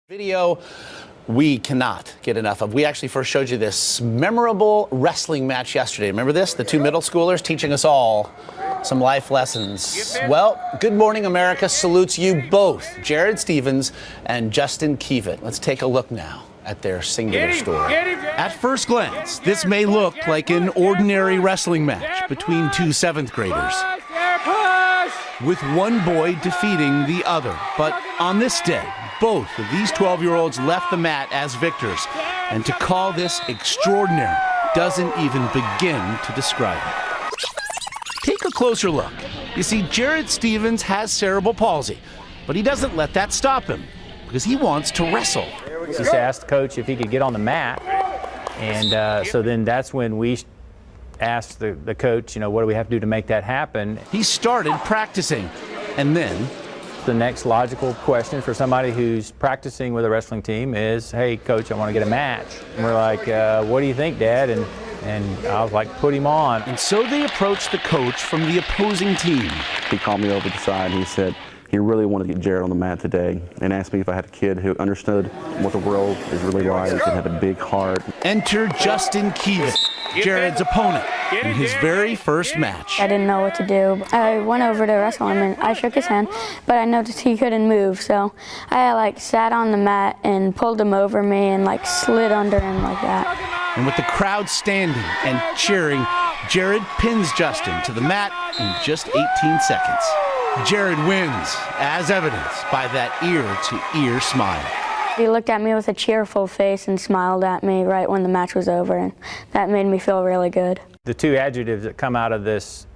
Video we cannot get enough of. We actually first showed you this memorable wrestling match yesterday. Remember this? The two middle schoolers teaching us all some life lessons. Well, Good Morning America salutes you both, Jared Stevens and Justin Kievit. Let's take a look now at their singular story. At first glance, this may look like an ordinary wrestling match between two seventh graders, with one boy defeating the other. But on this day, both of these 12-year-olds left the mat as victors, and to call this extraordinary doesn't even begin to describe it. Take a closer look. You see, Jared Stevens has cerebral palsy, but he doesn't let that stop him because he wants to wrestle. He just asked the coach if he could get on the mat, and so then that's when we asked the coach, what do we have to do to make that happen? He started practicing, and then the next logical question for somebody who's practicing with a wrestling team is, hey, coach, I want to get a match. And we're like, what do you think, Dad? And I was like, put him on. And so they approached the coach from the opposing team. He called me over to the side and he said he really wanted to get Jared on the mat today and asked me if I had a kid who understood what the world is really like and had a big heart. Enter Justin Kievit, Jared's opponent, in his very first match. I didn't know what to do. I went over to wrestle him and I shook his hand, but I noticed he couldn't move, so I sat on the mat and pulled him over me and slid under him like that. And with the crowd standing and cheering, Jared pins Justin to the mat in just 18 seconds. Jared wins, as evidenced by that ear-to-ear smile. He looked at me with a cheerful face and smiled at me right when the match was over, and that made me feel really good. The two adjectives that come out of this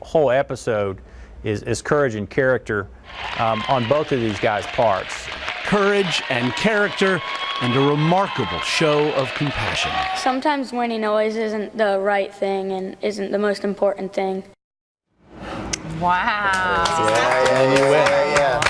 whole episode is courage and character on both of these guys' parts. Courage and character, and a remarkable show of compassion. Sometimes winning always isn't the right thing and isn't the most important thing. Wow. Yeah, you win. Yeah.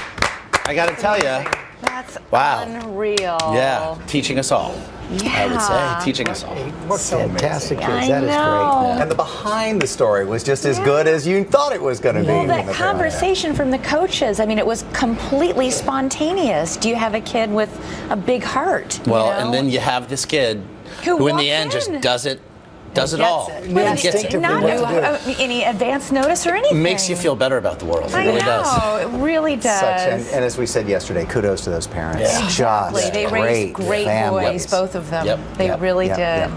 I got to tell you. That's wow. Unreal. Yeah, teaching us all. Yeah. I would say, teaching us all. What fantastic kids. I That is know. great. And the behind the story was just as good as you thought it was going to be. Well, that conversation from the coaches, it was completely spontaneous. Do you have a kid with a big heart? Well, and then you have this kid who in the end just does it all. Not any advance notice or anything. Makes you feel better about the world. It really does. It really does. And as we said yesterday, kudos to those parents. Yeah. Exactly. Just They raised great boys, both of them. Yep. They really did.